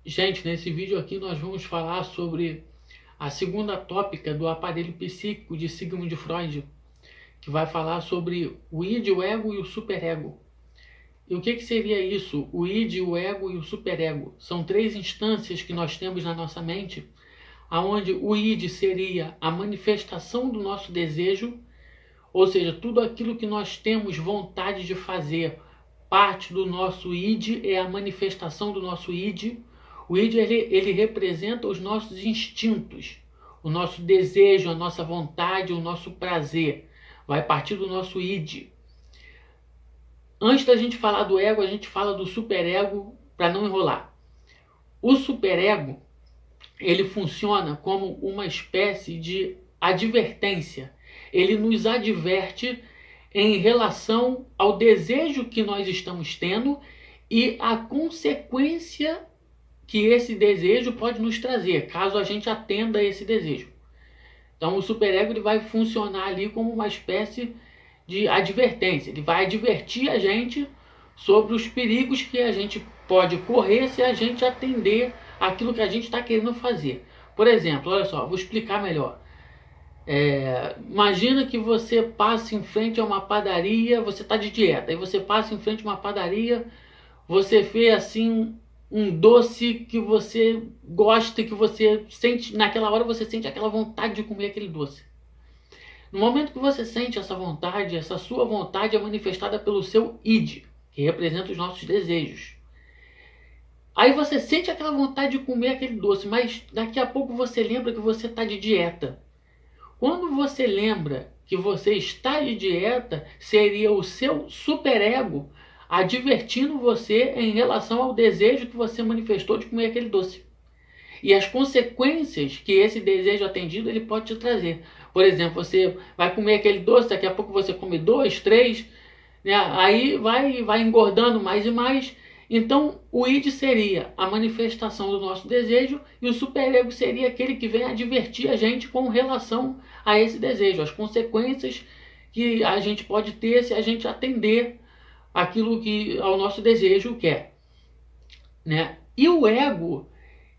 Gente, nesse vídeo aqui nós vamos falar sobre a segunda tópica do aparelho psíquico de Sigmund Freud, que vai falar sobre o id, o ego e o superego. E o que seria isso? O id, o ego e o superego são três instâncias que nós temos na nossa mente, aonde o id seria a manifestação do nosso desejo, ou seja, tudo aquilo que nós temos vontade de fazer, parte do nosso id é a manifestação do nosso id. O id ele representa os nossos instintos, o nosso desejo, a nossa vontade, o nosso prazer. Vai partir do nosso id. Antes da gente falar do ego, a gente fala do superego para não enrolar. O superego ele funciona como uma espécie de advertência. Ele nos adverte em relação ao desejo que nós estamos tendo e a consequência que esse desejo pode nos trazer, caso a gente atenda a esse desejo. Então o superego ele vai funcionar ali como uma espécie de advertência. Ele vai advertir a gente sobre os perigos que a gente pode correr se a gente atender aquilo que a gente está querendo fazer. Por exemplo, olha só, vou explicar melhor. Imagina que você passa em frente a uma padaria, você está de dieta, aí você passa em frente a uma padaria, você vê assim um doce que você gosta, que você sente, naquela hora você sente aquela vontade de comer aquele doce. No momento que você sente essa vontade, essa sua vontade é manifestada pelo seu id, que representa os nossos desejos. Aí você sente aquela vontade de comer aquele doce, mas daqui a pouco você lembra que você está de dieta. Quando você lembra que você está de dieta, seria o seu superego advertindo você em relação ao desejo que você manifestou de comer aquele doce. E as consequências que esse desejo atendido ele pode te trazer. Por exemplo, você vai comer aquele doce, daqui a pouco você come 2, 3, né? Aí vai engordando mais e mais. Então, o id seria a manifestação do nosso desejo e o superego seria aquele que vem advertir a gente com relação a esse desejo, as consequências que a gente pode ter se a gente atender aquilo que ao nosso desejo quer, né? E o ego,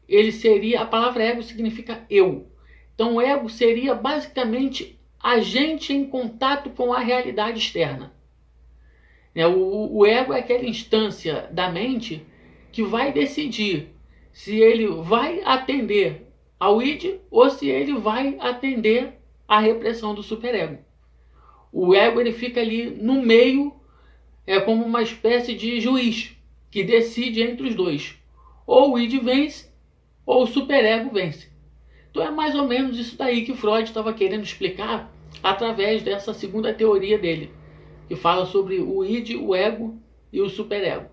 ele seria, a palavra ego significa eu. Então, o ego seria basicamente a gente em contato com a realidade externa. O ego é aquela instância da mente que vai decidir se ele vai atender ao id ou se ele vai atender à repressão do superego. O ego ele fica ali no meio, como uma espécie de juiz que decide entre os dois. Ou o id vence ou o superego vence. Então é mais ou menos isso daí que Freud estava querendo explicar através dessa segunda teoria dele, que fala sobre o id, o ego e o superego.